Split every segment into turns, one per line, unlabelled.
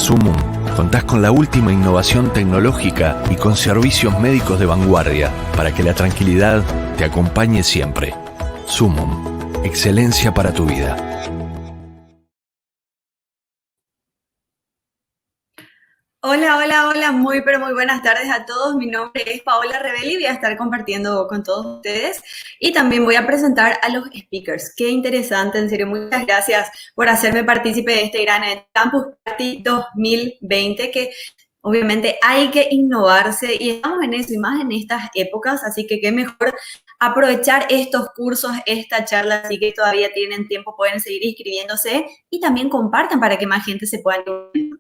Sumum contás con la última innovación tecnológica y con servicios médicos de vanguardia para que la tranquilidad te acompañe siempre. Sumum, excelencia para tu vida.
Hola, hola, hola, muy pero muy buenas tardes a todos. Mi nombre es Paola Rebelli y voy a estar compartiendo con todos ustedes y también voy a presentar a los speakers. Qué interesante, en serio, muchas gracias por hacerme partícipe de este gran Campus Party 2020 que obviamente hay que innovarse y estamos en eso y más en estas épocas, así que qué mejor aprovechar estos cursos, esta charla, así que todavía tienen tiempo, pueden seguir inscribiéndose y también compartan para que más gente se pueda unir.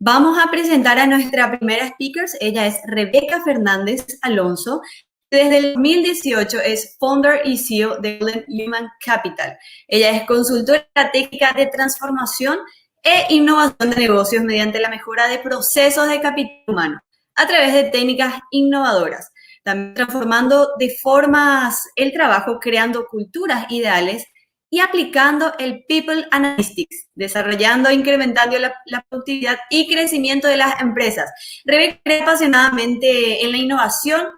Vamos a presentar a nuestra primera speaker. Ella es Rebeca Fernández Alonso. Desde el 2018 es Founder y CEO de Golden Human Capital. Ella es consultora estratégica de transformación e innovación de negocios mediante la mejora de procesos de capital humano a través de técnicas innovadoras. También transformando de formas el trabajo, creando culturas ideales y aplicando el People Analytics, desarrollando e incrementando la productividad y crecimiento de las empresas. Rebeca cree apasionadamente en la innovación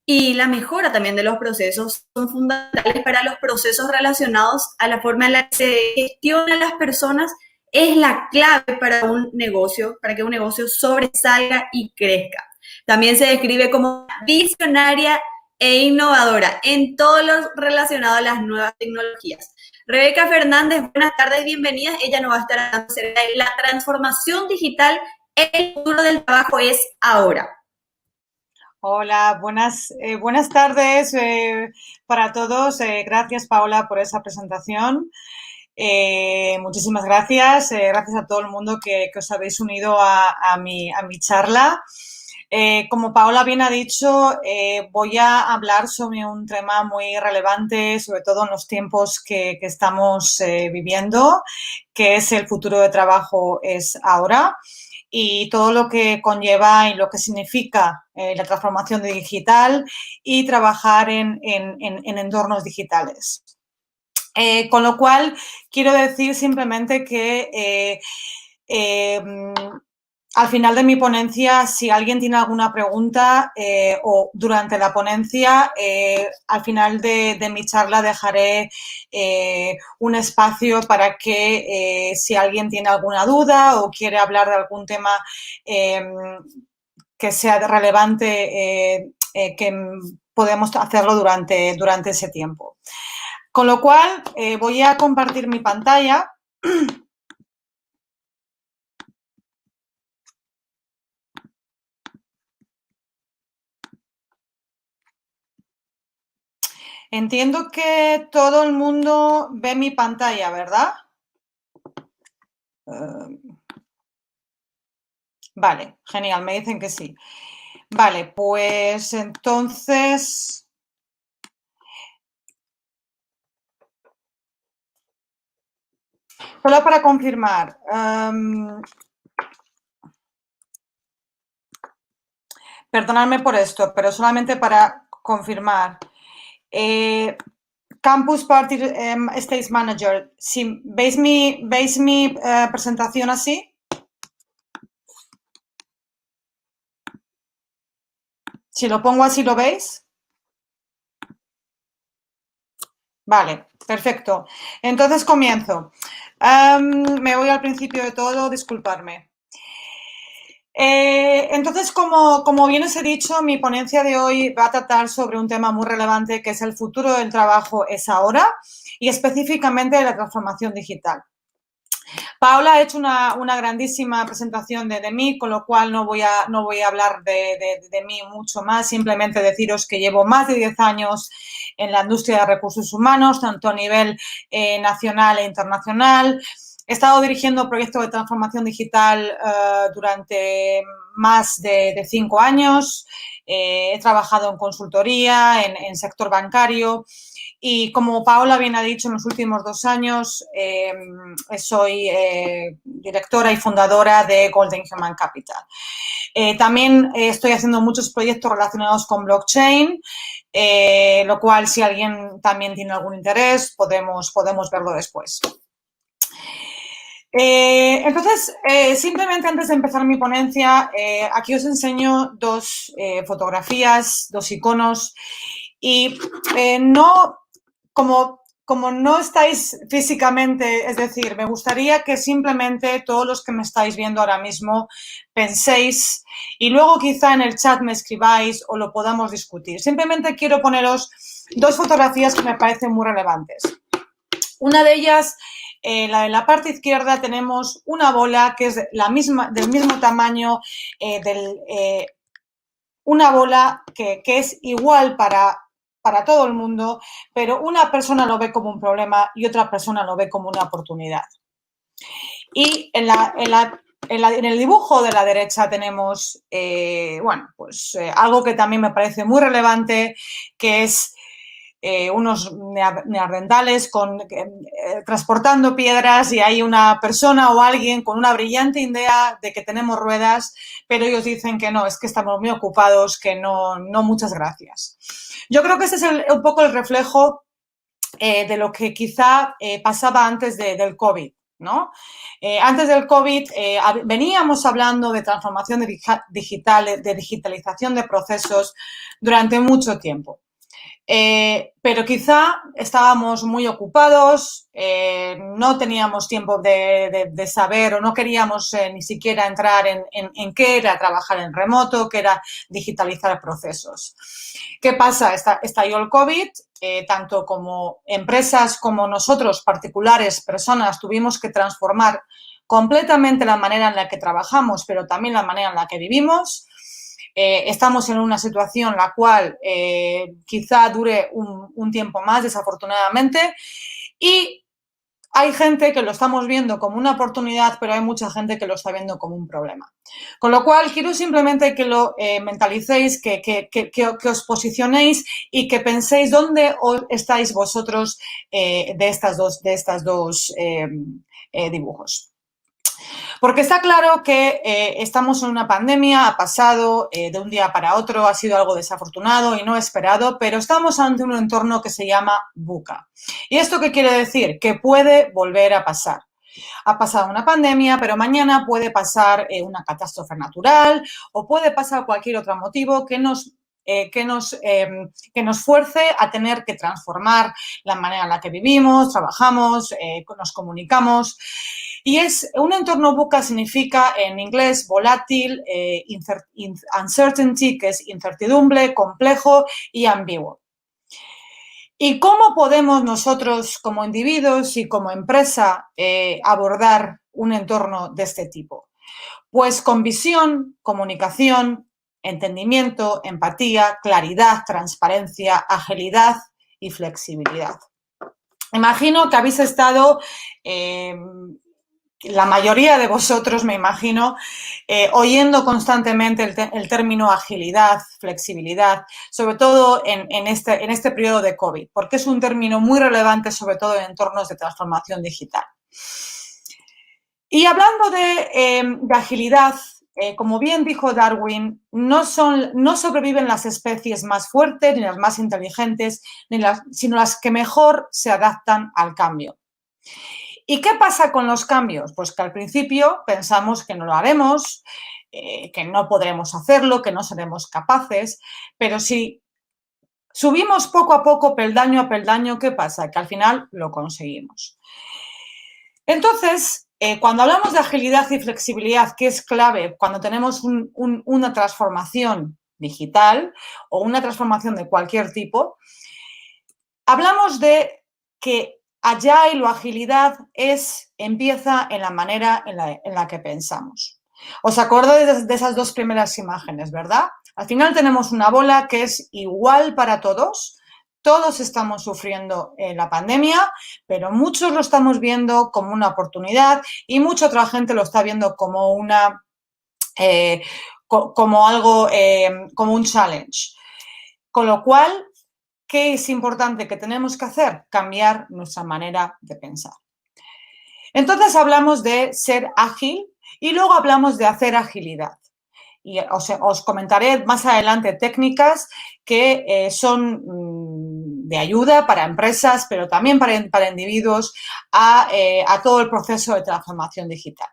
y la mejora también de los procesos. Son fundamentales para los procesos relacionados a la forma en la que se gestionan las personas. Es la clave para un negocio, para que un negocio sobresalga y crezca. También se describe como visionaria e innovadora en todo lo relacionado a las nuevas tecnologías. Rebeca Fernández, buenas tardes, bienvenida. Ella nos va a estar hablando acerca de la transformación digital. El futuro del trabajo es ahora.
Hola, buenas tardes para todos. Gracias, Paola, por esa presentación. Muchísimas gracias. Gracias a todo el mundo que os habéis unido a mi charla. Como Paola bien ha dicho, voy a hablar sobre un tema muy relevante, sobre todo en los tiempos que estamos viviendo, que es el futuro de trabajo es ahora y todo lo que conlleva y lo que significa la transformación digital y trabajar en entornos digitales. Con lo cual, quiero decir simplemente que al final de mi ponencia, si alguien tiene alguna pregunta o durante la ponencia, al final de mi charla dejaré un espacio para que si alguien tiene alguna duda o quiere hablar de algún tema que sea relevante, que podemos hacerlo durante ese tiempo. Con lo cual, voy a compartir mi pantalla. Entiendo que todo el mundo ve mi pantalla, ¿verdad? Vale, genial, me dicen que sí. Vale, pues entonces... Solo para confirmar. Perdonadme por esto, pero solamente para confirmar. Campus Party Stage Manager, si ¿veis mi presentación así? Si lo pongo así, ¿lo veis? Vale, perfecto. Entonces comienzo. Me voy al principio de todo, disculparme. Entonces, como bien os he dicho, mi ponencia de hoy va a tratar sobre un tema muy relevante que es el futuro del trabajo es ahora y específicamente de la transformación digital. Paola ha hecho una grandísima presentación de mí, con lo cual no voy a hablar de mí mucho más, simplemente deciros que llevo más de 10 años en la industria de recursos humanos, tanto a nivel nacional e internacional. He estado dirigiendo proyectos de transformación digital durante más de 5 años. He trabajado en consultoría, en sector bancario y como Paola bien ha dicho, en los últimos 2 años soy directora y fundadora de Golden Human Capital. También estoy haciendo muchos proyectos relacionados con blockchain, lo cual si alguien también tiene algún interés podemos verlo después. Entonces, simplemente antes de empezar mi ponencia, aquí os enseño dos fotografías, dos iconos y no, como no estáis físicamente, es decir, me gustaría que simplemente todos los que me estáis viendo ahora mismo penséis y luego quizá en el chat me escribáis o lo podamos discutir. Simplemente quiero poneros dos fotografías que me parecen muy relevantes. Una de ellas, la de la parte izquierda, tenemos una bola que es del mismo tamaño, una bola que es igual para todo el mundo, pero una persona lo ve como un problema y otra persona lo ve como una oportunidad. Y en el dibujo de la derecha tenemos, algo que también me parece muy relevante, que es unos neandertales transportando piedras y hay una persona o alguien con una brillante idea de que tenemos ruedas, pero ellos dicen que no, es que estamos muy ocupados, que no muchas gracias. Yo creo que ese es un poco el reflejo de lo que quizá pasaba antes del COVID, ¿no? Antes del COVID veníamos hablando de transformación digital, de digitalización de procesos durante mucho tiempo. Pero quizá estábamos muy ocupados, no teníamos tiempo de saber o no queríamos ni siquiera entrar en qué era trabajar en remoto, qué era digitalizar procesos. ¿Qué pasa? Estalló el COVID, tanto como empresas como nosotros, particulares, personas, tuvimos que transformar completamente la manera en la que trabajamos, pero también la manera en la que vivimos. Estamos en una situación la cual quizá dure un tiempo más, desafortunadamente, y hay gente que lo estamos viendo como una oportunidad, pero hay mucha gente que lo está viendo como un problema. Con lo cual, quiero simplemente que lo mentalicéis, que os posicionéis y que penséis dónde estáis vosotros de estos dos dibujos. Porque está claro que estamos en una pandemia, ha pasado de un día para otro, ha sido algo desafortunado y no esperado, pero estamos ante un entorno que se llama VUCA. ¿Y esto qué quiere decir? Que puede volver a pasar. Ha pasado una pandemia, pero mañana puede pasar una catástrofe natural o puede pasar cualquier otro motivo que nos fuerce a tener que transformar la manera en la que vivimos, trabajamos, nos comunicamos. Y es un entorno VUCA significa en inglés volátil, uncertainty, que es incertidumbre, complejo y ambiguo. ¿Y cómo podemos nosotros como individuos y como empresa abordar un entorno de este tipo? Pues con visión, comunicación, entendimiento, empatía, claridad, transparencia, agilidad y flexibilidad. Imagino que habéis estado, la mayoría de vosotros, me imagino, oyendo constantemente el término agilidad, flexibilidad, sobre todo en este periodo de COVID, porque es un término muy relevante, sobre todo en entornos de transformación digital. Y hablando de agilidad, como bien dijo Darwin, no sobreviven las especies más fuertes ni las más inteligentes, sino las que mejor se adaptan al cambio. ¿Y qué pasa con los cambios? Pues que al principio pensamos que no lo haremos, que no podremos hacerlo, que no seremos capaces, pero si subimos poco a poco, peldaño a peldaño, ¿qué pasa? Que al final lo conseguimos. Entonces, cuando hablamos de agilidad y flexibilidad, que es clave cuando tenemos una transformación digital o una transformación de cualquier tipo, hablamos de que agile o agilidad empieza en la manera en la que pensamos. ¿Os acordáis de esas dos primeras imágenes, verdad? Al final tenemos una bola que es igual para todos. Todos estamos sufriendo la pandemia, pero muchos lo estamos viendo como una oportunidad y mucha otra gente lo está viendo como como un challenge. Con lo cual, ¿qué es importante que tenemos que hacer? Cambiar nuestra manera de pensar. Entonces hablamos de ser ágil y luego hablamos de hacer agilidad. Y os comentaré más adelante técnicas que son de ayuda para empresas, pero también para individuos a todo el proceso de transformación digital.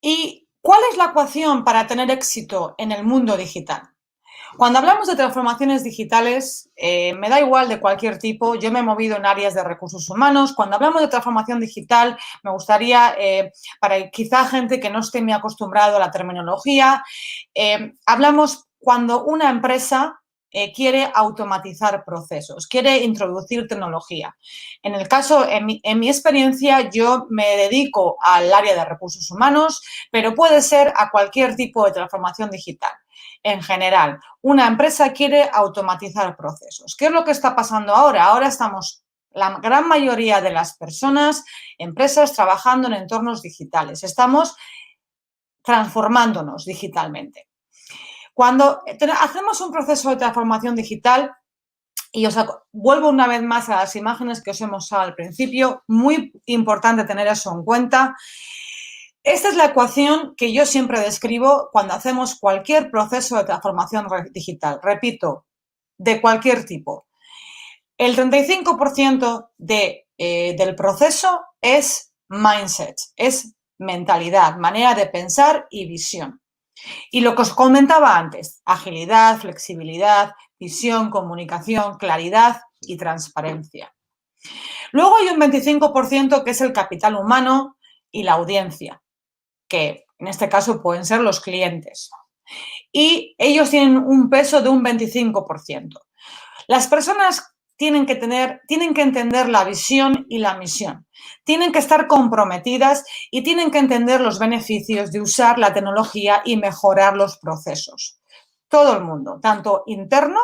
¿Y cuál es la ecuación para tener éxito en el mundo digital? Cuando hablamos de transformaciones digitales, me da igual de cualquier tipo, yo me he movido en áreas de recursos humanos. Cuando hablamos de transformación digital, me gustaría, para quizá gente que no esté muy acostumbrado a la terminología, hablamos cuando una empresa quiere automatizar procesos, quiere introducir tecnología. En el caso, en mi experiencia, yo me dedico al área de recursos humanos, pero puede ser a cualquier tipo de transformación digital. En general, una empresa quiere automatizar procesos. ¿Qué es lo que está pasando ahora? Ahora estamos, la gran mayoría de las personas, empresas, trabajando en entornos digitales. Estamos transformándonos digitalmente. Cuando hacemos un proceso de transformación digital, y os vuelvo una vez más a las imágenes que os he mostrado al principio, muy importante tener eso en cuenta. Esta es la ecuación que yo siempre describo cuando hacemos cualquier proceso de transformación digital. Repito, de cualquier tipo. El 35% del proceso es mindset, es mentalidad, manera de pensar y visión. Y lo que os comentaba antes, agilidad, flexibilidad, visión, comunicación, claridad y transparencia. Luego hay un 25% que es el capital humano y la audiencia, que en este caso pueden ser los clientes. Y ellos tienen un peso de un 25%. Las personas tienen que entender la visión y la misión. Tienen que estar comprometidas y tienen que entender los beneficios de usar la tecnología y mejorar los procesos. Todo el mundo, tanto interno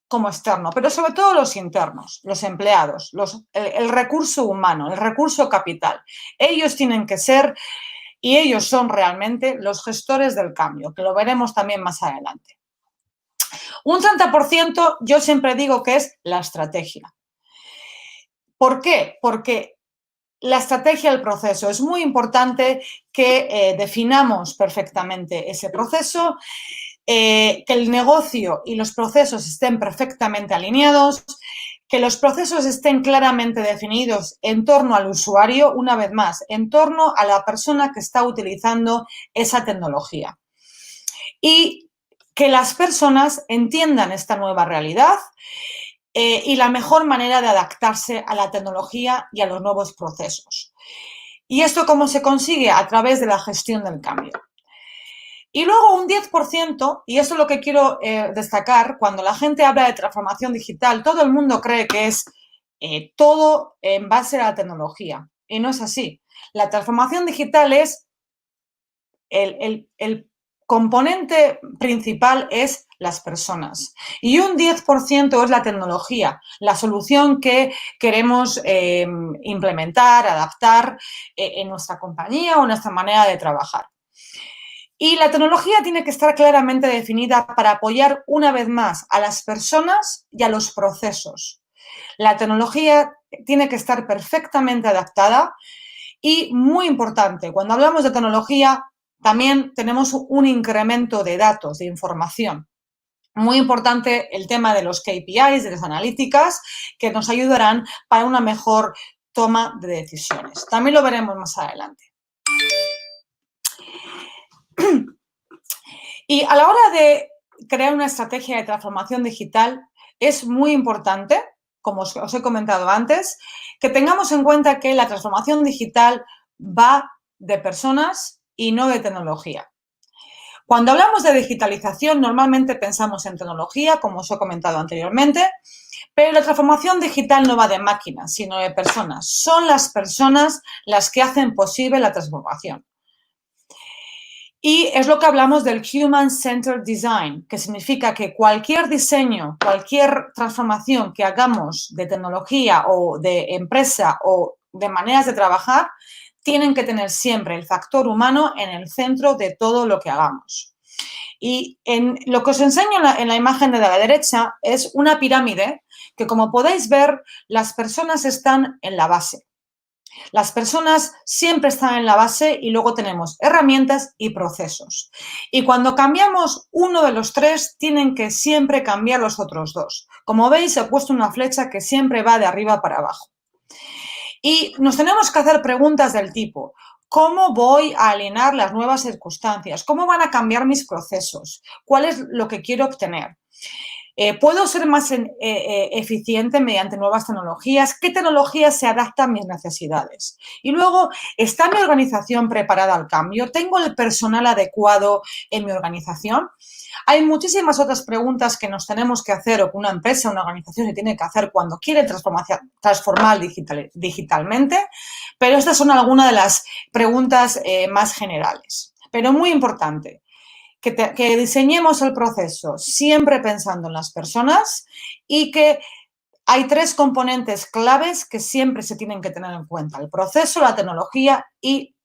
como externo, pero sobre todo los internos, los empleados, el recurso humano, el recurso capital. Ellos tienen que ser, y ellos son realmente los gestores del cambio, que lo veremos también más adelante. Un 30% yo siempre digo que es la estrategia. ¿Por qué? Porque la estrategia del proceso es muy importante que definamos perfectamente ese proceso, que el negocio y los procesos estén perfectamente alineados, que los procesos estén claramente definidos en torno al usuario, una vez más, en torno a la persona que está utilizando esa tecnología. Y que las personas entiendan esta nueva realidad y la mejor manera de adaptarse a la tecnología y a los nuevos procesos. ¿Y esto cómo se consigue? A través de la gestión del cambio. Y luego un 10%, y esto es lo que quiero destacar, cuando la gente habla de transformación digital, todo el mundo cree que es todo en base a la tecnología. Y no es así. La transformación digital es el componente principal es las personas y un 10% es la tecnología, la solución que queremos implementar, adaptar en nuestra compañía o en nuestra manera de trabajar. Y la tecnología tiene que estar claramente definida para apoyar una vez más a las personas y a los procesos. La tecnología tiene que estar perfectamente adaptada y, muy importante, cuando hablamos de tecnología, también tenemos un incremento de datos, de información. Muy importante el tema de los KPIs, de las analíticas, que nos ayudarán para una mejor toma de decisiones. También lo veremos más adelante. Y a la hora de crear una estrategia de transformación digital, es muy importante, como os he comentado antes, que tengamos en cuenta que la transformación digital va de personas y no de tecnología. Cuando hablamos de digitalización, normalmente pensamos en tecnología, como os he comentado anteriormente, pero la transformación digital no va de máquinas, sino de personas. Son las personas las que hacen posible la transformación. Y es lo que hablamos del Human Centered Design, que significa que cualquier diseño, cualquier transformación que hagamos de tecnología o de empresa o de maneras de trabajar, tienen que tener siempre el factor humano en el centro de todo lo que hagamos. Y lo que os enseño en la imagen de la derecha es una pirámide que, como podéis ver, las personas están en la base. Las personas siempre están en la base y luego tenemos herramientas y procesos. Y cuando cambiamos uno de los tres, tienen que siempre cambiar los otros dos. Como veis, he puesto una flecha que siempre va de arriba para abajo. Y nos tenemos que hacer preguntas del tipo: ¿cómo voy a alinear las nuevas circunstancias? ¿Cómo van a cambiar mis procesos? ¿Cuál es lo que quiero obtener? ¿Puedo ser más eficiente mediante nuevas tecnologías? ¿Qué tecnologías se adaptan a mis necesidades? Y luego, ¿está mi organización preparada al cambio? ¿Tengo el personal adecuado en mi organización? Hay muchísimas otras preguntas que nos tenemos que hacer o que una empresa, una organización se tiene que hacer cuando quiere transformar digitalmente, pero estas son algunas de las preguntas más generales. Pero muy importante, que diseñemos el proceso siempre pensando en las personas y que hay tres componentes claves que siempre se tienen que tener en cuenta: el proceso, la tecnología y,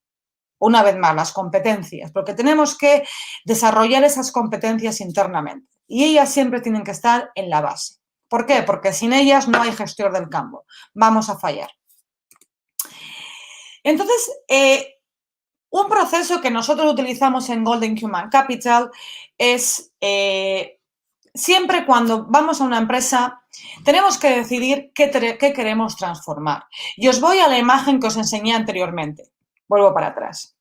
una vez más, las competencias, porque tenemos que desarrollar esas competencias internamente y ellas siempre tienen que estar en la base. ¿Por qué? Porque sin ellas no hay gestión del cambio. Vamos a fallar. Entonces, un proceso que nosotros utilizamos en Golden Human Capital es siempre cuando vamos a una empresa tenemos que decidir qué queremos transformar. Y os voy a la imagen que os enseñé anteriormente. Vuelvo para atrás.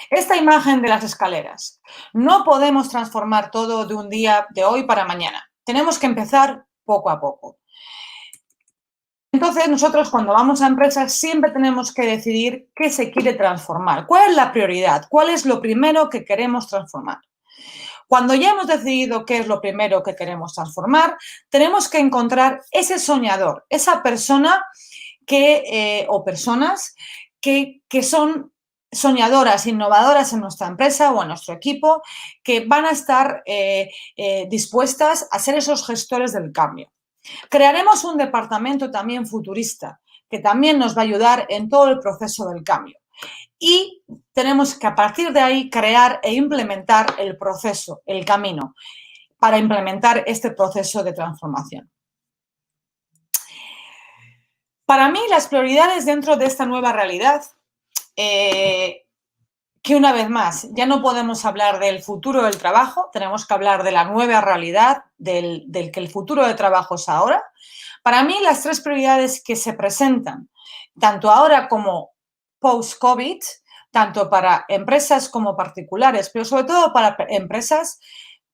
Esta imagen de las escaleras. No podemos transformar todo de un día, de hoy para mañana. Tenemos que empezar poco a poco. Entonces, nosotros cuando vamos a empresas siempre tenemos que decidir qué se quiere transformar, cuál es la prioridad, cuál es lo primero que queremos transformar. Cuando ya hemos decidido qué es lo primero que queremos transformar, tenemos que encontrar ese soñador, esa persona o personas que son soñadoras, innovadoras en nuestra empresa o en nuestro equipo, que van a estar dispuestas a ser esos gestores del cambio. Crearemos un departamento también futurista que también nos va a ayudar en todo el proceso del cambio. Y tenemos que a partir de ahí crear e implementar el proceso, el camino, para implementar este proceso de transformación. Para mí, las prioridades dentro de esta nueva realidad, que una vez más, ya no podemos hablar del futuro del trabajo, tenemos que hablar de la nueva realidad, del que el futuro del trabajo es ahora. Para mí, las tres prioridades que se presentan, tanto ahora como post-COVID, tanto para empresas como particulares, pero sobre todo para empresas,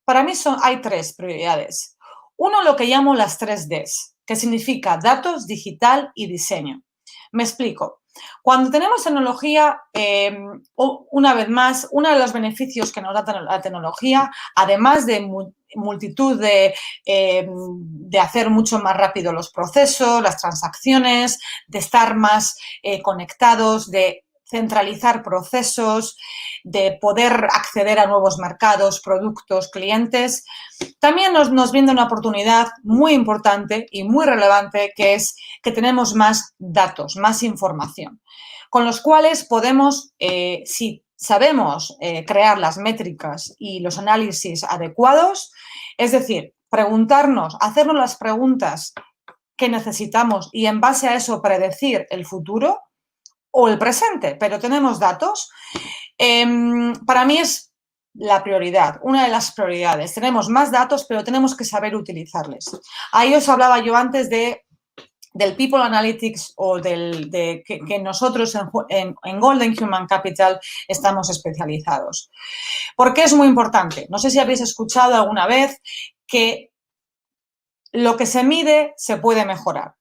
para mí hay tres prioridades. Uno, lo que llamo las 3Ds, que significa datos, digital y diseño. Me explico. Cuando tenemos tecnología, una vez más, uno de los beneficios que nos da la tecnología, además de multitud de hacer mucho más rápido los procesos, las transacciones, de estar más conectados, de centralizar procesos, de poder acceder a nuevos mercados, productos, clientes, también nos brinda una oportunidad muy importante y muy relevante, que es que tenemos más datos, más información, con los cuales podemos, si sabemos crear las métricas y los análisis adecuados, es decir, preguntarnos, hacernos las preguntas que necesitamos y en base a eso predecir el futuro o el presente, pero tenemos datos, para mí es la prioridad, una de las prioridades. Tenemos más datos, pero tenemos que saber utilizarles. Ahí os hablaba yo antes del People Analytics o que nosotros en Golden Human Capital estamos especializados. ¿Por qué es muy importante? No sé si habéis escuchado alguna vez que lo que se mide se puede mejorar.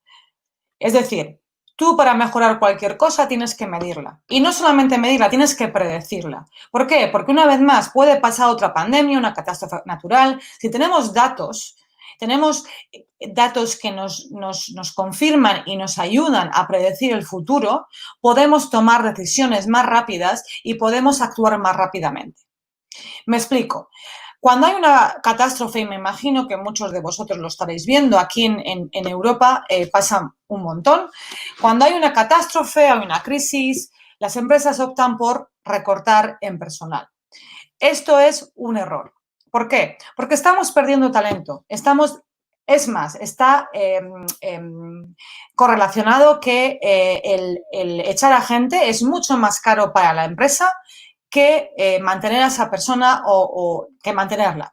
Es decir, tú para mejorar cualquier cosa tienes que medirla. Y no solamente medirla, tienes que predecirla. ¿Por qué? Porque una vez más puede pasar otra pandemia, una catástrofe natural. Si tenemos datos que nos confirman y nos ayudan a predecir el futuro, podemos tomar decisiones más rápidas y podemos actuar más rápidamente. Me explico. Cuando hay una catástrofe, y me imagino que muchos de vosotros lo estaréis viendo, aquí en Europa pasa un montón. Cuando hay una catástrofe, hay una crisis, las empresas optan por recortar en personal. Esto es un error. ¿Por qué? Porque estamos perdiendo talento, estamos Es más, está correlacionado que el echar a gente es mucho más caro para la empresa que mantener a esa persona o que mantenerla.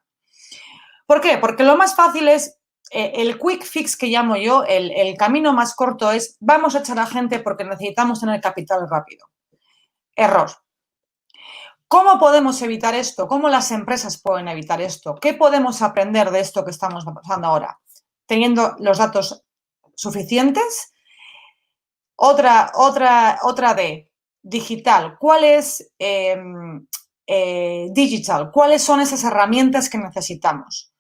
¿Por qué? Porque lo más fácil es el quick fix que llamo yo, el camino más corto es vamos a echar a gente porque necesitamos tener capital rápido. Error. ¿Cómo podemos evitar esto? ¿Cómo las empresas pueden evitar esto? ¿Qué podemos aprender de esto que estamos pasando ahora? Teniendo los datos suficientes. Otra de digital. ¿Cuál es digital? ¿Cuáles son esas herramientas que necesitamos?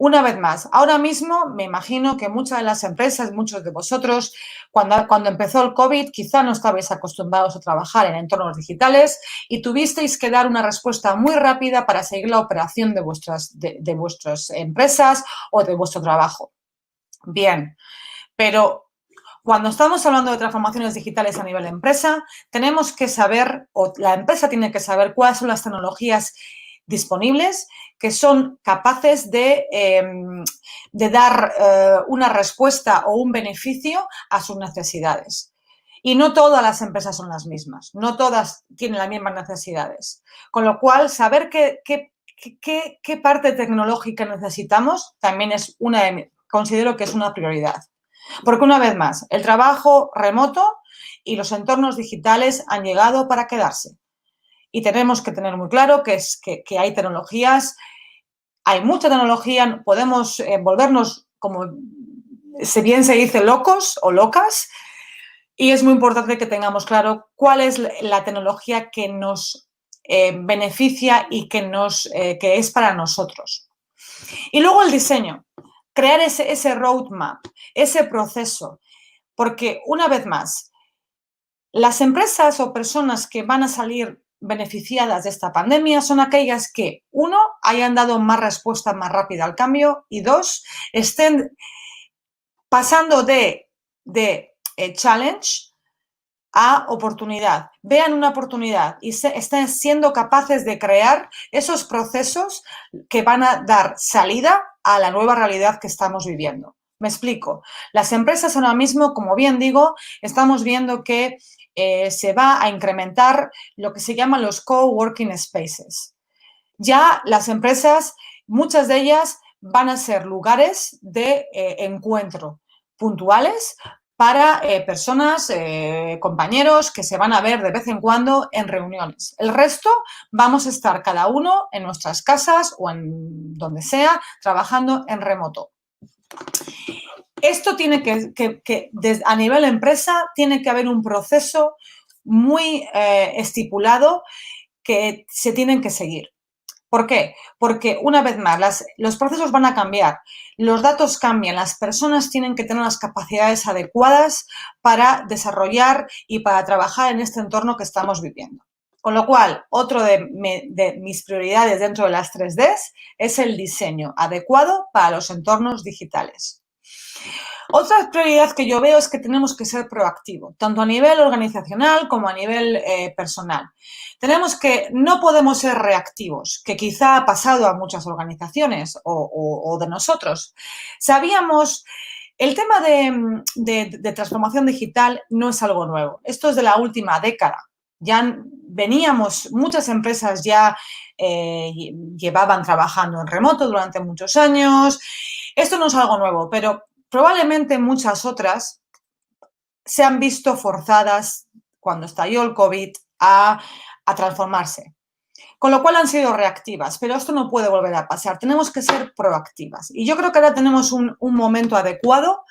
Una vez más, ahora mismo me imagino que muchas de las empresas, muchos de vosotros, cuando empezó el COVID, quizá no estabais acostumbrados a trabajar en entornos digitales y tuvisteis que dar una respuesta muy rápida para seguir la operación de vuestras empresas o de vuestro trabajo. Bien, pero cuando estamos hablando de transformaciones digitales a nivel empresa, tenemos que saber, o la empresa tiene que saber cuáles son las tecnologías disponibles que son capaces de dar una respuesta o un beneficio a sus necesidades. Y no todas las empresas son las mismas, no todas tienen las mismas necesidades. Con lo cual, saber qué parte tecnológica necesitamos también es considero que es una prioridad. Porque una vez más, el trabajo remoto y los entornos digitales han llegado para quedarse. Y tenemos que tener muy claro que hay tecnologías, hay mucha tecnología, podemos volvernos, como bien se dice, locos o locas, y es muy importante que tengamos claro cuál es la tecnología que nos beneficia y que es para nosotros. Y luego el diseño, crear ese roadmap, ese proceso, porque una vez más, las empresas o personas que van a salir beneficiadas de esta pandemia son aquellas que, uno, hayan dado más respuesta más rápida al cambio y dos, estén pasando de challenge a oportunidad, vean una oportunidad y estén siendo capaces de crear esos procesos que van a dar salida a la nueva realidad que estamos viviendo. Me explico. Las empresas ahora mismo, como bien digo, estamos viendo que se va a incrementar lo que se llaman los coworking spaces. Ya las empresas, muchas de ellas van a ser lugares de encuentro puntuales para personas, compañeros que se van a ver de vez en cuando en reuniones. El resto vamos a estar cada uno en nuestras casas o en donde sea, trabajando en remoto. Esto tiene a nivel empresa, tiene que haber un proceso muy estipulado que se tienen que seguir. ¿Por qué? Porque, una vez más, los procesos van a cambiar, los datos cambian, las personas tienen que tener las capacidades adecuadas para desarrollar y para trabajar en este entorno que estamos viviendo. Con lo cual, otro de mis prioridades dentro de las 3Ds es el diseño adecuado para los entornos digitales. Otra prioridad que yo veo es que tenemos que ser proactivos, tanto a nivel organizacional como a nivel personal. No podemos ser reactivos, que quizá ha pasado a muchas organizaciones o de nosotros. El tema de transformación digital no es algo nuevo. Esto es de la última década. Ya muchas empresas ya llevaban trabajando en remoto durante muchos años. Esto no es algo nuevo, pero probablemente muchas otras se han visto forzadas cuando estalló el COVID a transformarse, con lo cual han sido reactivas, pero esto no puede volver a pasar, tenemos que ser proactivas. Y yo creo que ahora tenemos un momento adecuado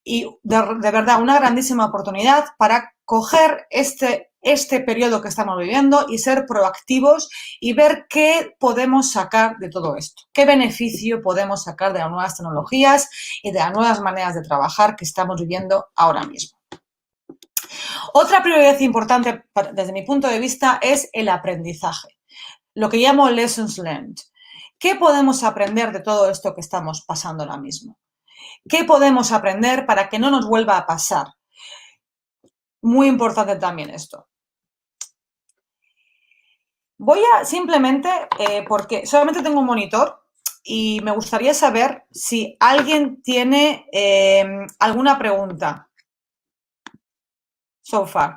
y de verdad una grandísima oportunidad para coger este periodo que estamos viviendo y ser proactivos y ver qué podemos sacar de todo esto, qué beneficio podemos sacar de las nuevas tecnologías y de las nuevas maneras de trabajar que estamos viviendo ahora mismo. Otra prioridad importante desde mi punto de vista es el aprendizaje, lo que llamo lessons learned. ¿Qué podemos aprender de todo esto que estamos pasando ahora mismo? ¿Qué podemos aprender para que no nos vuelva a pasar? Muy importante también esto. Voy a simplemente, porque solamente tengo un monitor y me gustaría saber si alguien tiene alguna pregunta. So far.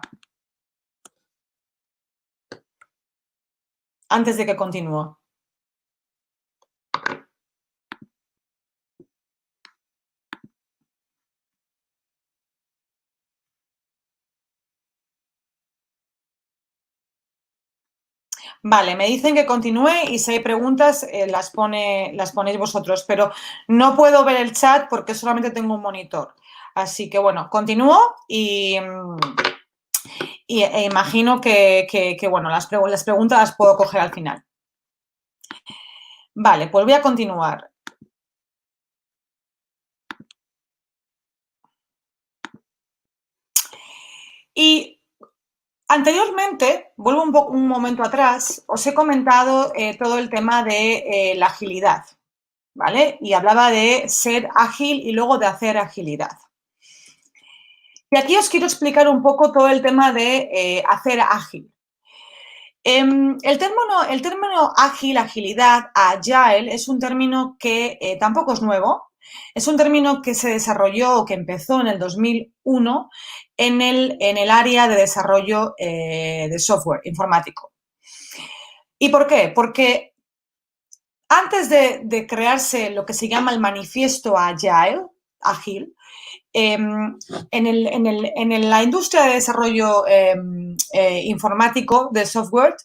Antes de que continúe. Vale, me dicen que continúe y si hay preguntas las ponéis vosotros, pero no puedo ver el chat porque solamente tengo un monitor. Así que bueno, continúo y imagino que bueno, las preguntas las puedo coger al final. Vale, pues voy a continuar. Y anteriormente, vuelvo un momento atrás, os he comentado todo el tema de la agilidad, ¿vale? Y hablaba de ser ágil y luego de hacer agilidad. Y aquí os quiero explicar un poco todo el tema de hacer ágil. El término ágil, agilidad, agile, es un término que tampoco es nuevo. Es un término que se desarrolló o que empezó en el 2001 en el área de desarrollo de software informático. ¿Y por qué? Porque antes de crearse lo que se llama el manifiesto agile, ágil, en la industria de desarrollo informático de software,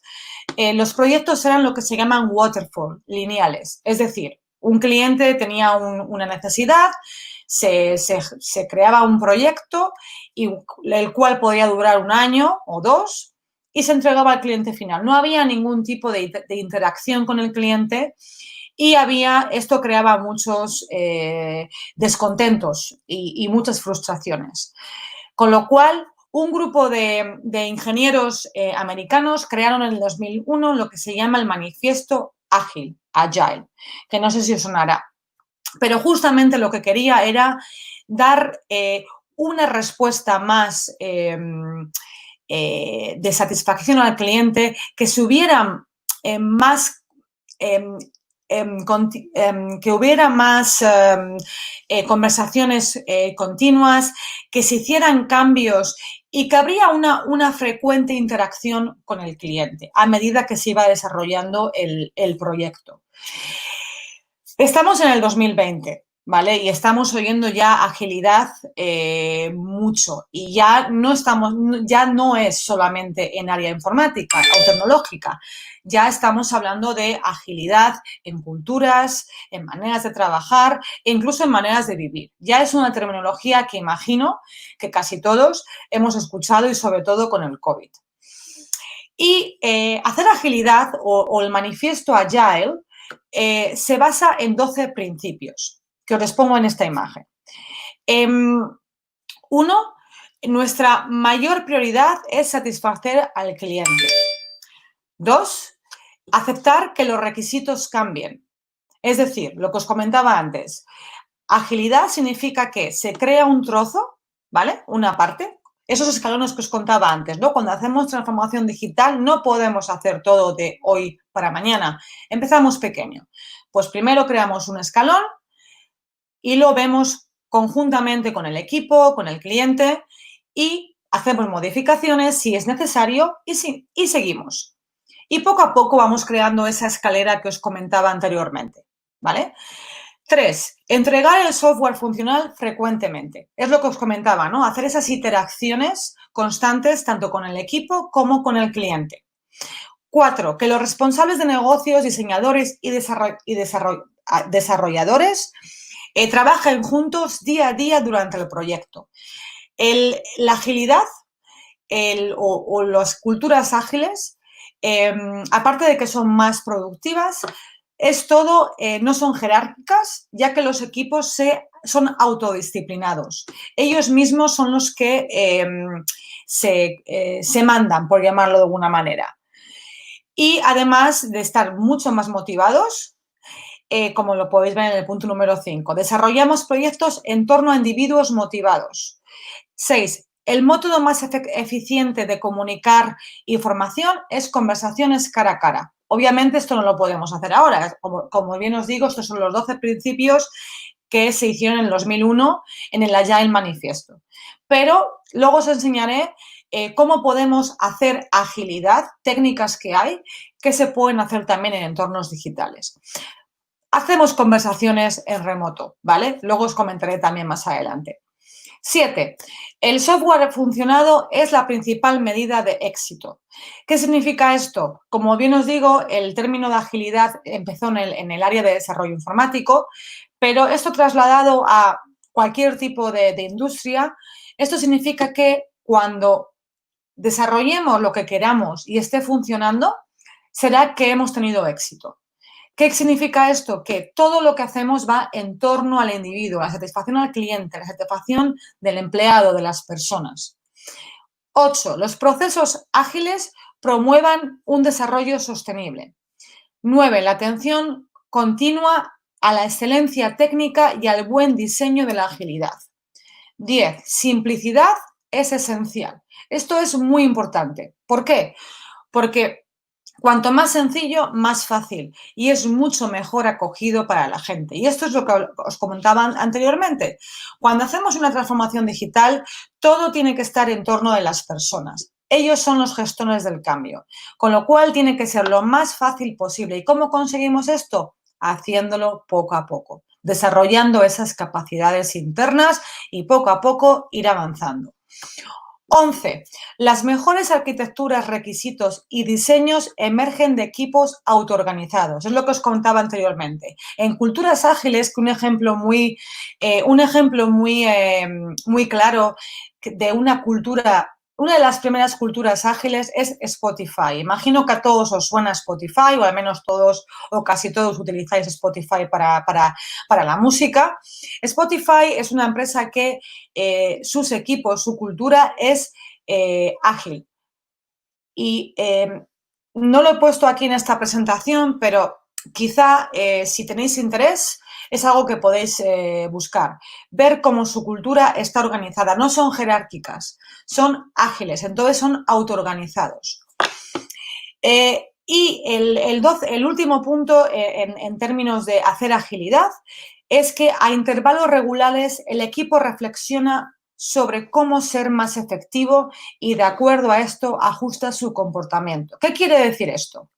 los proyectos eran lo que se llaman waterfall, lineales. Es decir, un cliente tenía una necesidad, se creaba un proyecto, el cual podía durar 1 año o 2 y se entregaba al cliente final. No había ningún tipo de interacción con el cliente. Y esto creaba muchos descontentos y muchas frustraciones. Con lo cual, un grupo de ingenieros americanos crearon en el 2001 lo que se llama el manifiesto ágil, agile, que no sé si os sonará. Pero justamente lo que quería era dar una respuesta más de satisfacción al cliente, que se hubieran más que hubiera más conversaciones continuas, que se hicieran cambios y que habría una frecuente interacción con el cliente a medida que se iba desarrollando el proyecto. Estamos en el 2020. ¿Vale? Y estamos oyendo ya agilidad mucho y ya no es solamente en área informática o tecnológica, ya estamos hablando de agilidad en culturas, en maneras de trabajar e incluso en maneras de vivir. Ya es una terminología que imagino que casi todos hemos escuchado y sobre todo con el COVID. Y hacer agilidad o el manifiesto Agile se basa en 12 principios que os pongo en esta imagen. 1, nuestra mayor prioridad es satisfacer al cliente. 2, aceptar que los requisitos cambien. Es decir, lo que os comentaba antes, agilidad significa que se crea un trozo, ¿vale? Una parte, esos escalones que os contaba antes, ¿no? Cuando hacemos transformación digital no podemos hacer todo de hoy para mañana. Empezamos pequeño. Pues primero creamos un escalón, y lo vemos conjuntamente con el equipo, con el cliente y hacemos modificaciones si es necesario y seguimos. Y poco a poco vamos creando esa escalera que os comentaba anteriormente, ¿vale? 3, entregar el software funcional frecuentemente. Es lo que os comentaba, ¿no? Hacer esas interacciones constantes tanto con el equipo como con el cliente. 4, que los responsables de negocios, diseñadores y desarrolladores trabajen juntos día a día durante el proyecto. La agilidad o las culturas ágiles, aparte de que son más productivas, es todo, no son jerárquicas, ya que los equipos son autodisciplinados. Ellos mismos son los que se mandan, por llamarlo de alguna manera. Y además de estar mucho más motivados, como lo podéis ver en el punto número 5. Desarrollamos proyectos en torno a individuos motivados. 6. El método más eficiente de comunicar información es conversaciones cara a cara. Obviamente esto no lo podemos hacer ahora. Como bien os digo, estos son los 12 principios que se hicieron en el 2001 en el Agile Manifiesto. Pero luego os enseñaré cómo podemos hacer agilidad, técnicas que hay, que se pueden hacer también en entornos digitales. Hacemos conversaciones en remoto, ¿vale? Luego os comentaré también más adelante. 7. El software funcionado es la principal medida de éxito. ¿Qué significa esto? Como bien os digo, el término de agilidad empezó en el área de desarrollo informático, pero esto trasladado a cualquier tipo de industria, esto significa que cuando desarrollemos lo que queramos y esté funcionando, será que hemos tenido éxito. ¿Qué significa esto? Que todo lo que hacemos va en torno al individuo, la satisfacción al cliente, la satisfacción del empleado, de las personas. 8. Los procesos ágiles promuevan un desarrollo sostenible. 9. La atención continua a la excelencia técnica y al buen diseño de la agilidad. 10. Simplicidad es esencial. Esto es muy importante. ¿Por qué? Porque cuanto más sencillo, más fácil y es mucho mejor acogido para la gente. Y esto es lo que os comentaba anteriormente. Cuando hacemos una transformación digital, todo tiene que estar en torno de las personas. Ellos son los gestores del cambio, con lo cual tiene que ser lo más fácil posible. ¿Y cómo conseguimos esto? Haciéndolo poco a poco, desarrollando esas capacidades internas y poco a poco ir avanzando. 11. Las mejores arquitecturas, requisitos y diseños emergen de equipos autoorganizados. Es lo que os contaba anteriormente. En culturas ágiles, que un ejemplo muy claro de una cultura. Una de las primeras culturas ágiles es Spotify. Imagino que a todos os suena Spotify, o al menos todos o casi todos utilizáis Spotify para la música. Spotify es una empresa que sus equipos, su cultura es ágil. Y no lo he puesto aquí en esta presentación, pero quizá si tenéis interés es algo que podéis buscar. Ver cómo su cultura está organizada. No son jerárquicas, son ágiles, entonces son autoorganizados. Y el último punto en términos de hacer agilidad es que a intervalos regulares el equipo reflexiona sobre cómo ser más efectivo y de acuerdo a esto ajusta su comportamiento. ¿Qué quiere decir esto?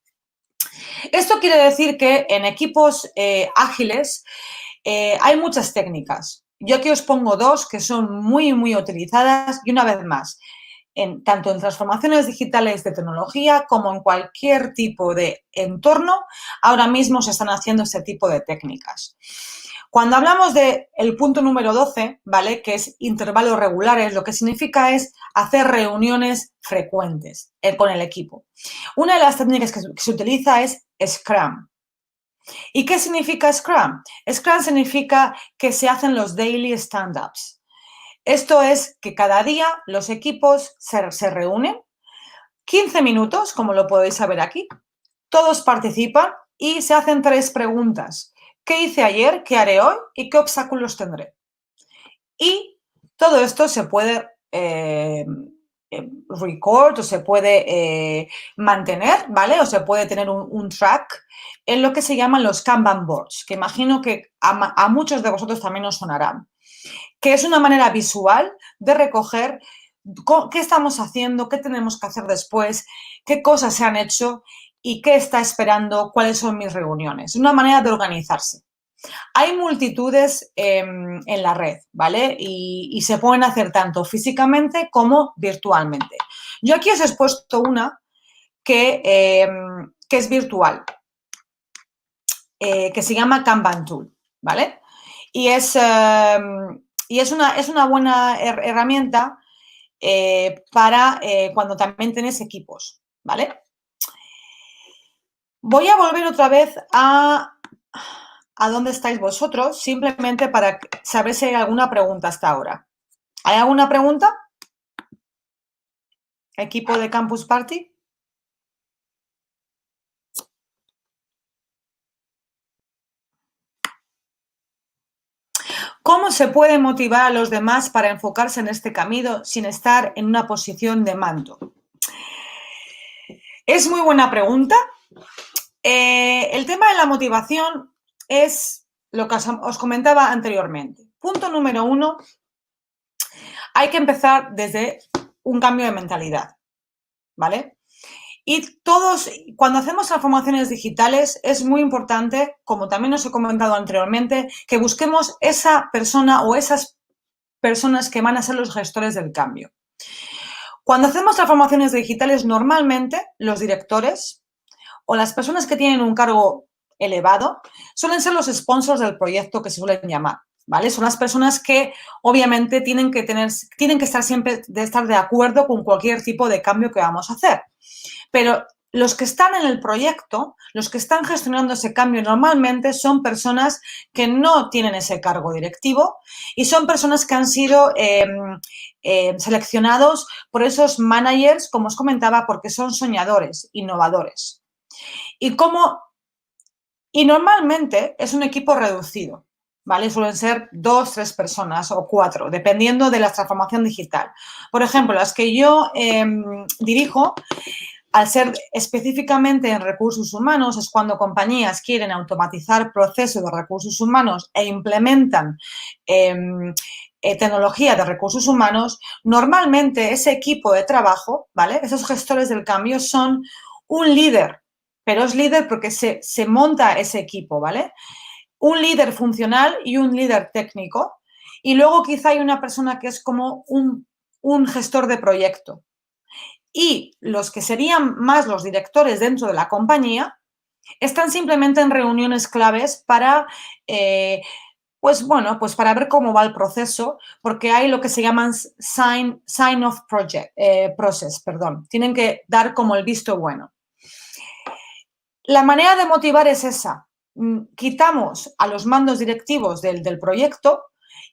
Esto quiere decir que en equipos ágiles hay muchas técnicas. Yo aquí os pongo dos que son muy, muy utilizadas y una vez más, tanto en transformaciones digitales de tecnología como en cualquier tipo de entorno, ahora mismo se están haciendo este tipo de técnicas. Cuando hablamos del punto número 12, ¿vale?, que es intervalos regulares, lo que significa es hacer reuniones frecuentes con el equipo. Una de las técnicas que se utiliza es Scrum. ¿Y qué significa Scrum? Scrum significa que se hacen los daily stand-ups. Esto es que cada día los equipos se reúnen, 15 minutos, como lo podéis saber aquí, todos participan y se hacen 3 preguntas. ¿Qué hice ayer? ¿Qué haré hoy? ¿Y qué obstáculos tendré? Y todo esto se puede record o se puede mantener, ¿vale? O se puede tener un track en lo que se llaman los Kanban boards, que imagino que a muchos de vosotros también os sonarán, que es una manera visual de recoger qué estamos haciendo, qué tenemos que hacer después, qué cosas se han hecho y qué está esperando, cuáles son mis reuniones. Una manera de organizarse. Hay multitudes en la red, ¿vale? Y se pueden hacer tanto físicamente como virtualmente. Yo aquí os he puesto una que es virtual, que se llama Kanban Tool, ¿vale? Y es una buena herramienta para cuando también tenéis equipos, ¿vale? Voy a volver otra vez a dónde estáis vosotros, simplemente para saber si hay alguna pregunta hasta ahora. ¿Hay alguna pregunta? ¿Equipo de Campus Party? ¿Cómo se puede motivar a los demás para enfocarse en este camino sin estar en una posición de mando? Es muy buena pregunta El tema de la motivación es lo que os comentaba anteriormente. Punto número 1, hay que empezar desde un cambio de mentalidad, ¿vale? Y todos, cuando hacemos transformaciones digitales, es muy importante, como también os he comentado anteriormente, que busquemos esa persona o esas personas que van a ser los gestores del cambio. Cuando hacemos transformaciones digitales, normalmente los directores o las personas que tienen un cargo elevado suelen ser los sponsors del proyecto, que se suelen llamar, ¿vale? Son las personas que obviamente tienen que estar siempre de acuerdo con cualquier tipo de cambio que vamos a hacer. Pero los que están en el proyecto, los que están gestionando ese cambio, normalmente son personas que no tienen ese cargo directivo y son personas que han sido seleccionados por esos managers, como os comentaba, porque son soñadores, innovadores. Y normalmente es un equipo reducido, ¿vale? Suelen ser 2, 3 personas o 4, dependiendo de la transformación digital. Por ejemplo, las que yo dirijo, al ser específicamente en recursos humanos, es cuando compañías quieren automatizar procesos de recursos humanos e implementan tecnología de recursos humanos. Normalmente ese equipo de trabajo, ¿vale? Esos gestores del cambio son un líder, pero es líder porque se monta ese equipo, ¿vale? Un líder funcional y un líder técnico. Y luego quizá hay una persona que es como un gestor de proyecto. Y los que serían más los directores dentro de la compañía están simplemente en reuniones claves para, pues para ver cómo va el proceso, porque hay lo que se llaman sign-off process. Tienen que dar como el visto bueno. La manera de motivar es esa. Quitamos a los mandos directivos del proyecto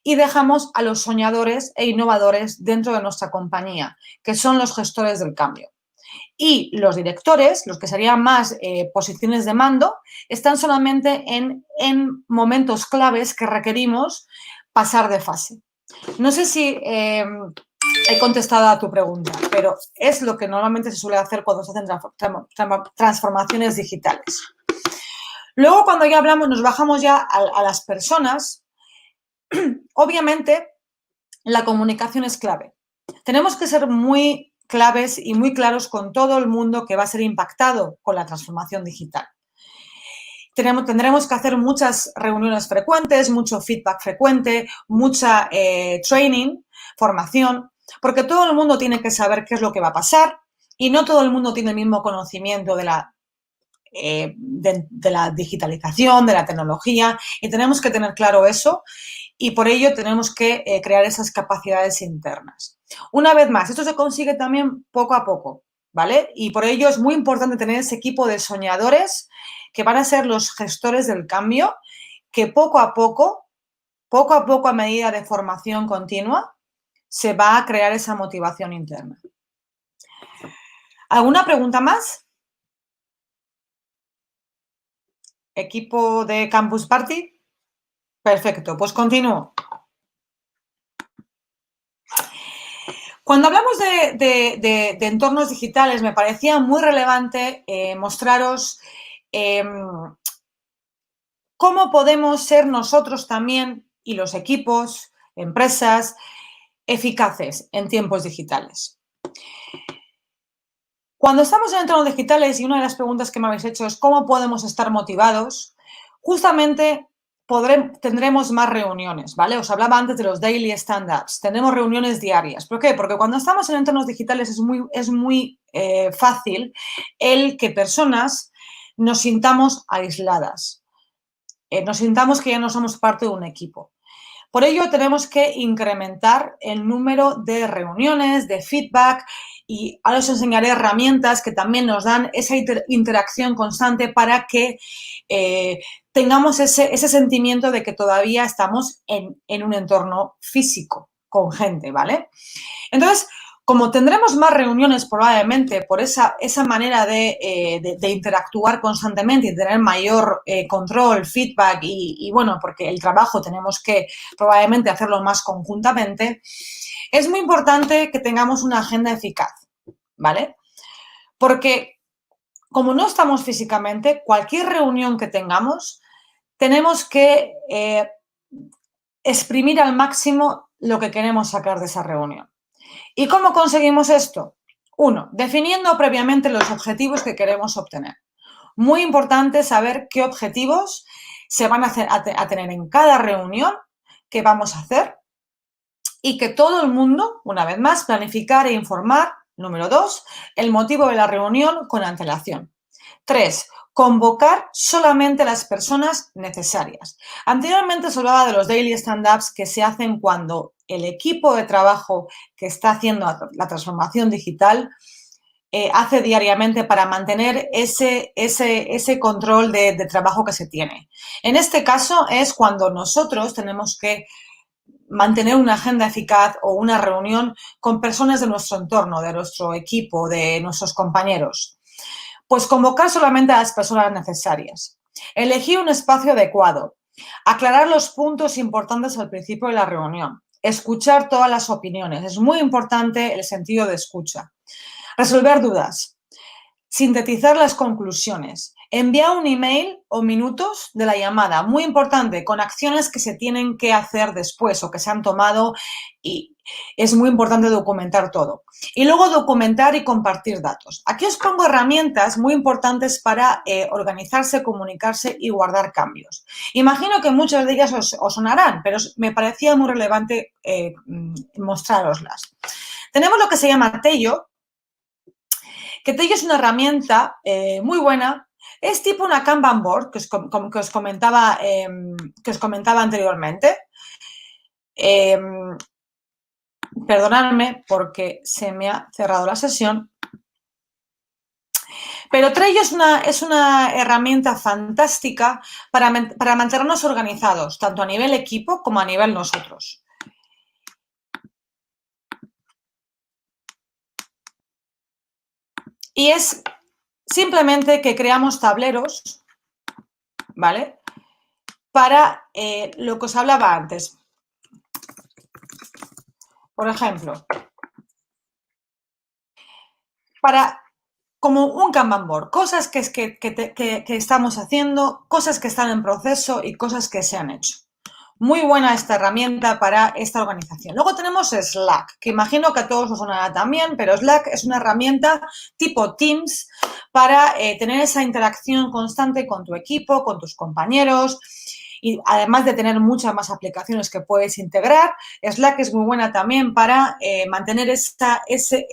y dejamos a los soñadores e innovadores dentro de nuestra compañía, que son los gestores del cambio. Y los directores, los que serían más posiciones de mando, están solamente en momentos claves que requerimos pasar de fase. No sé si he contestado a tu pregunta, pero es lo que normalmente se suele hacer cuando se hacen transformaciones digitales. Luego, cuando ya hablamos, nos bajamos ya a las personas. Obviamente, la comunicación es clave. Tenemos que ser muy claves y muy claros con todo el mundo que va a ser impactado con la transformación digital. Tendremos que hacer muchas reuniones frecuentes, mucho feedback frecuente, mucha training, formación, porque todo el mundo tiene que saber qué es lo que va a pasar y no todo el mundo tiene el mismo conocimiento de la digitalización, de la tecnología, y tenemos que tener claro eso. Y por ello tenemos que crear esas capacidades internas. Una vez más, esto se consigue también poco a poco, ¿vale? Y por ello es muy importante tener ese equipo de soñadores que van a ser los gestores del cambio, que poco a poco, a medida de formación continua, se va a crear esa motivación interna. ¿Alguna pregunta más? ¿Equipo de Campus Party? Perfecto, pues continúo. Cuando hablamos de entornos digitales, me parecía muy relevante mostraros cómo podemos ser nosotros también y los equipos, empresas, eficaces en tiempos digitales. Cuando estamos en entornos digitales, y una de las preguntas que me habéis hecho es cómo podemos estar motivados, justamente tendremos más reuniones, ¿vale? Os hablaba antes de los daily stand-ups. Tendremos reuniones diarias. ¿Por qué? Porque cuando estamos en entornos digitales es muy fácil el que personas nos sintamos aisladas. Nos sintamos que ya no somos parte de un equipo. Por ello, tenemos que incrementar el número de reuniones, de feedback, y ahora os enseñaré herramientas que también nos dan esa interacción constante para que tengamos ese sentimiento de que todavía estamos en un entorno físico con gente, ¿vale? Entonces, como tendremos más reuniones probablemente por esa manera de interactuar constantemente y tener mayor control, feedback y bueno, porque el trabajo tenemos que probablemente hacerlo más conjuntamente, es muy importante que tengamos una agenda eficaz, ¿vale? Porque como no estamos físicamente, cualquier reunión que tengamos, tenemos que exprimir al máximo lo que queremos sacar de esa reunión. ¿Y cómo conseguimos esto? 1. Definiendo previamente los objetivos que queremos obtener. Muy importante saber qué objetivos se van a tener en cada reunión que vamos a hacer y que todo el mundo, una vez más, planificar e informar. Número 2, el motivo de la reunión con antelación. 3, convocar solamente a las personas necesarias. Anteriormente se hablaba de los daily stand-ups que se hacen cuando el equipo de trabajo que está haciendo la transformación digital hace diariamente para mantener ese control de trabajo que se tiene. En este caso es cuando nosotros tenemos que mantener una agenda eficaz o una reunión con personas de nuestro entorno, de nuestro equipo, de nuestros compañeros. Pues convocar solamente a las personas necesarias. Elegir un espacio adecuado. Aclarar los puntos importantes al principio de la reunión. Escuchar todas las opiniones. Es muy importante el sentido de escucha. Resolver dudas. Sintetizar las conclusiones. Enviar un email o minutos de la llamada, muy importante, con acciones que se tienen que hacer después o que se han tomado, y es muy importante documentar todo. Y luego documentar y compartir datos. Aquí os pongo herramientas muy importantes para organizarse, comunicarse y guardar cambios. Imagino que muchas de ellas os sonarán, pero me parecía muy relevante mostraroslas. Tenemos lo que se llama Trello, que Trello es una herramienta muy buena. Es tipo una Kanban board que os comentaba anteriormente. Perdonadme porque se me ha cerrado la sesión. Pero Trello es una herramienta fantástica para mantenernos organizados, tanto a nivel equipo como a nivel nosotros. Y es simplemente que creamos tableros, ¿vale? Para lo que os hablaba antes. Por ejemplo, como un Kanban board, cosas que estamos haciendo, cosas que están en proceso y cosas que se han hecho. Muy buena esta herramienta para esta organización. Luego tenemos Slack, que imagino que a todos os sonará también, pero Slack es una herramienta tipo Teams para tener esa interacción constante con tu equipo, con tus compañeros. Y además de tener muchas más aplicaciones que puedes integrar, Slack es muy buena también para mantener ese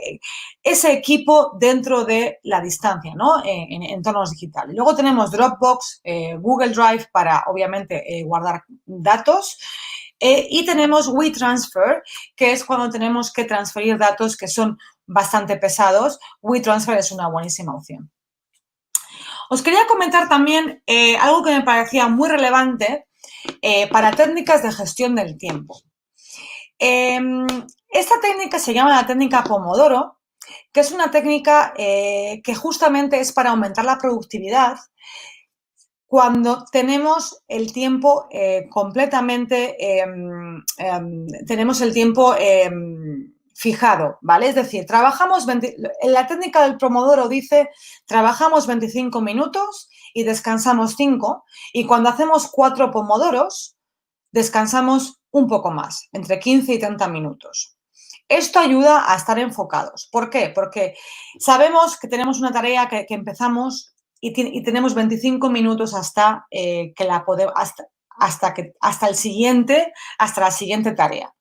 equipo dentro de la distancia, ¿no? En entornos digitales. Luego tenemos Dropbox, Google Drive para, obviamente, guardar datos. Y tenemos WeTransfer, que es cuando tenemos que transferir datos que son bastante pesados. WeTransfer es una buenísima opción. Os quería comentar también algo que me parecía muy relevante para técnicas de gestión del tiempo. Esta técnica se llama la técnica Pomodoro, que es una técnica que justamente es para aumentar la productividad cuando tenemos el tiempo completamente, tenemos el tiempo fijado, ¿vale? Es decir, la técnica del Pomodoro dice, trabajamos 25 minutos y descansamos 5, y cuando hacemos 4 pomodoros, descansamos un poco más, entre 15 y 30 minutos. Esto ayuda a estar enfocados. ¿Por qué? Porque sabemos que tenemos una tarea que empezamos y tenemos 25 minutos hasta la siguiente tarea.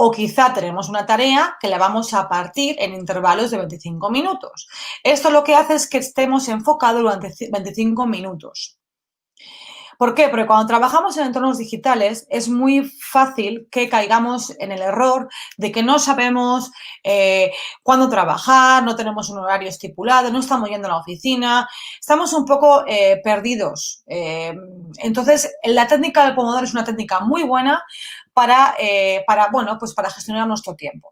O quizá tenemos una tarea que la vamos a partir en intervalos de 25 minutos. Esto lo que hace es que estemos enfocados durante 25 minutos. ¿Por qué? Porque cuando trabajamos en entornos digitales es muy fácil que caigamos en el error de que no sabemos cuándo trabajar, no tenemos un horario estipulado, no estamos yendo a la oficina, estamos un poco perdidos. Entonces, la técnica del Pomodoro es una técnica muy buena para gestionar nuestro tiempo.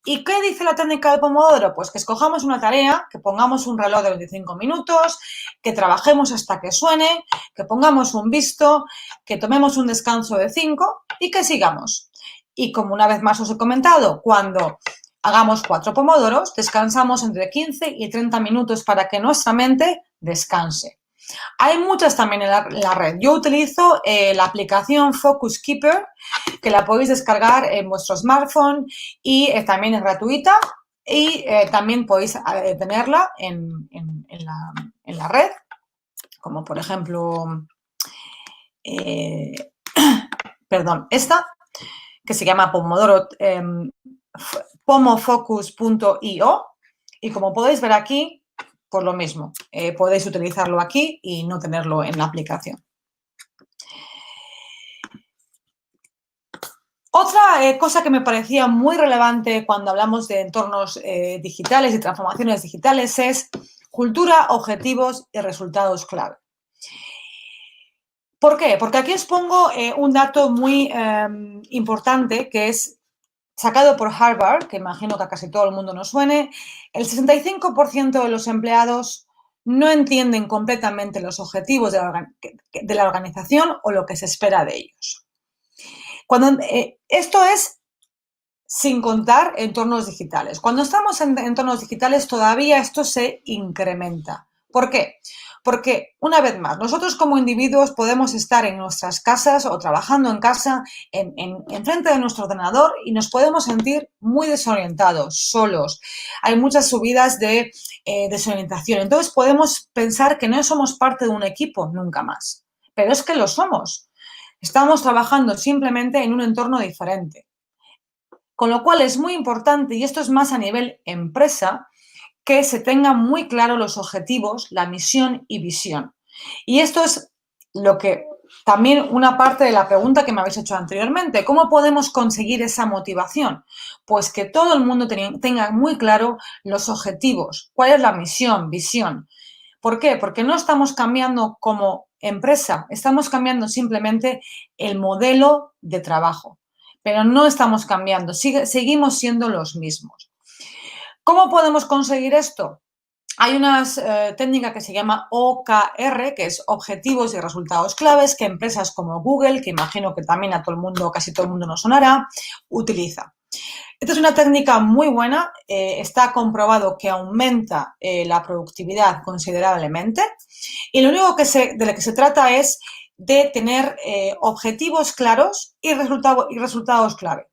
¿Y qué dice la técnica del Pomodoro? Pues que escojamos una tarea, que pongamos un reloj de 25 minutos, que trabajemos hasta que suene, que pongamos un visto, que tomemos un descanso de 5 y que sigamos. Y como una vez más os he comentado, cuando Hagamos 4 pomodoros, descansamos entre 15 y 30 minutos para que nuestra mente descanse. Hay muchas también en la red. Yo utilizo la aplicación Focus Keeper, que la podéis descargar en vuestro smartphone y también es gratuita. Y también podéis tenerla en la red, como por ejemplo, perdón, esta, que se llama Pomodoro, pomofocus.io, y como podéis ver aquí, pues lo mismo, podéis utilizarlo aquí y no tenerlo en la aplicación. Otra cosa que me parecía muy relevante cuando hablamos de entornos digitales y transformaciones digitales es cultura, objetivos y resultados clave. ¿Por qué? Porque aquí os pongo un dato muy importante que es sacado por Harvard, que imagino que a casi todo el mundo nos suene. El 65% de los empleados no entienden completamente los objetivos de la organización o lo que se espera de ellos. Esto es sin contar entornos digitales. Cuando estamos en entornos digitales todavía esto se incrementa. ¿Por qué? Porque, una vez más, nosotros como individuos podemos estar en nuestras casas o trabajando en casa, enfrente de nuestro ordenador y nos podemos sentir muy desorientados, solos. Hay muchas subidas de desorientación. Entonces podemos pensar que no somos parte de un equipo nunca más. Pero es que lo somos. Estamos trabajando simplemente en un entorno diferente. Con lo cual es muy importante, y esto es más a nivel empresa, que se tengan muy claros los objetivos, la misión y visión. Y esto es lo que también una parte de la pregunta que me habéis hecho anteriormente. ¿Cómo podemos conseguir esa motivación? Pues que todo el mundo tenga muy claro los objetivos, cuál es la misión, visión. ¿Por qué? Porque no estamos cambiando como empresa, estamos cambiando simplemente el modelo de trabajo, pero no estamos cambiando, seguimos siendo los mismos. ¿Cómo podemos conseguir esto? Hay una técnica que se llama OKR, que es Objetivos y Resultados Claves, que empresas como Google, que imagino que también a todo el mundo, casi todo el mundo nos sonará, utiliza. Esta es una técnica muy buena, está comprobado que aumenta la productividad considerablemente y lo único de lo que se trata es de tener objetivos claros y resultados clave.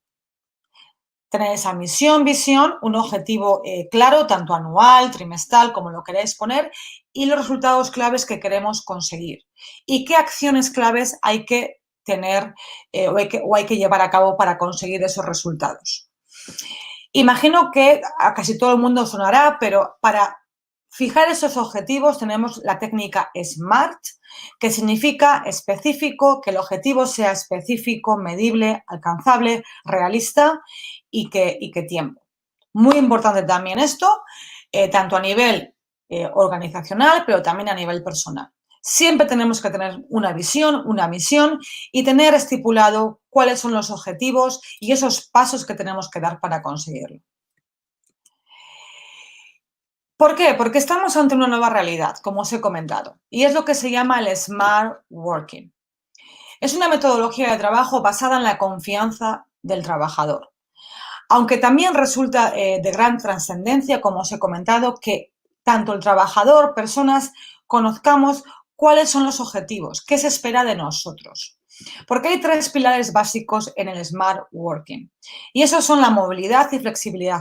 Tener esa misión, visión, un objetivo claro, tanto anual, trimestral, como lo queréis poner, y los resultados claves que queremos conseguir. Y qué acciones claves hay que tener o hay que llevar a cabo para conseguir esos resultados. Imagino que a casi todo el mundo sonará, pero para fijar esos objetivos tenemos la técnica SMART, que significa específico, que el objetivo sea específico, medible, alcanzable, realista y que tiempo. Muy importante también esto, tanto a nivel organizacional, pero también a nivel personal. Siempre tenemos que tener una visión, una misión y tener estipulado cuáles son los objetivos y esos pasos que tenemos que dar para conseguirlo. ¿Por qué? Porque estamos ante una nueva realidad, como os he comentado, y es lo que se llama el Smart Working. Es una metodología de trabajo basada en la confianza del trabajador, aunque también resulta de gran trascendencia, como os he comentado, que tanto el trabajador, personas, conozcamos cuáles son los objetivos, qué se espera de nosotros. Porque hay 3 pilares básicos en el Smart Working. Y esos son la movilidad y flexibilidad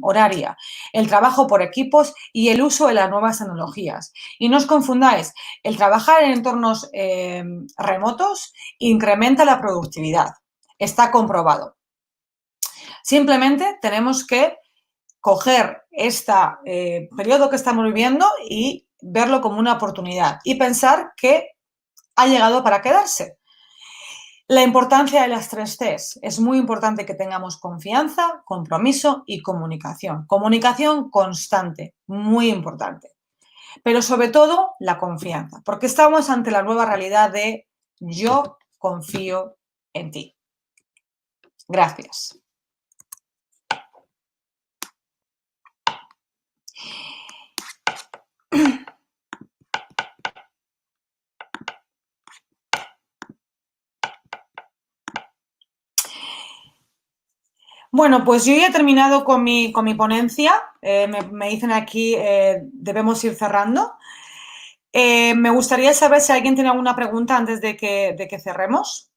horaria, el trabajo por equipos y el uso de las nuevas tecnologías. Y no os confundáis, el trabajar en entornos remotos incrementa la productividad. Está comprobado. Simplemente tenemos que coger este periodo que estamos viviendo y verlo como una oportunidad y pensar que ha llegado para quedarse. La importancia de las 3 Cs. Es muy importante que tengamos confianza, compromiso y comunicación. Comunicación constante, muy importante. Pero sobre todo la confianza, porque estamos ante la nueva realidad de yo confío en ti. Gracias. Bueno, pues yo ya he terminado con mi ponencia. Me dicen aquí, debemos ir cerrando. Me gustaría saber si alguien tiene alguna pregunta antes de que cerremos.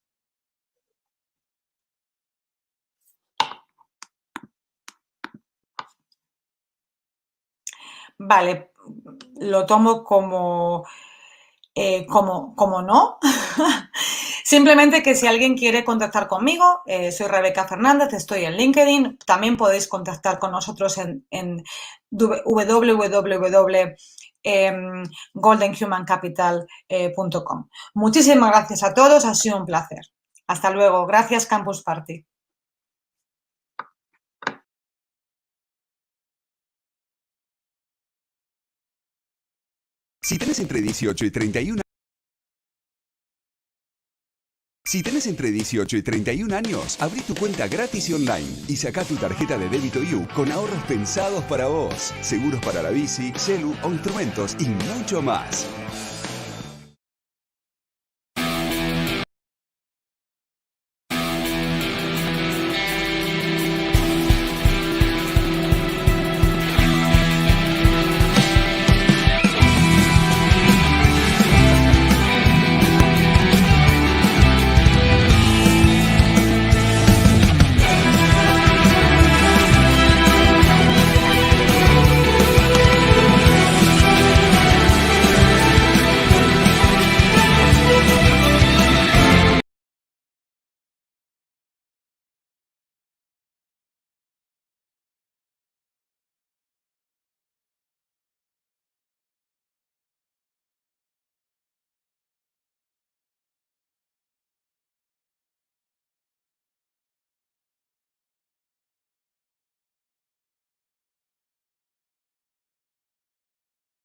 Vale, lo tomo como no. Simplemente que si alguien quiere contactar conmigo, soy Rebeca Fernández, estoy en LinkedIn. También podéis contactar con nosotros en www.goldenhumancapital.com. Muchísimas gracias a todos, ha sido un placer. Hasta luego. Gracias, Campus Party.
Si tenés entre 18 y 31 años, abrí tu cuenta gratis y online y sacá tu tarjeta de débito You con ahorros pensados para vos, seguros para la bici, celu o instrumentos y mucho más.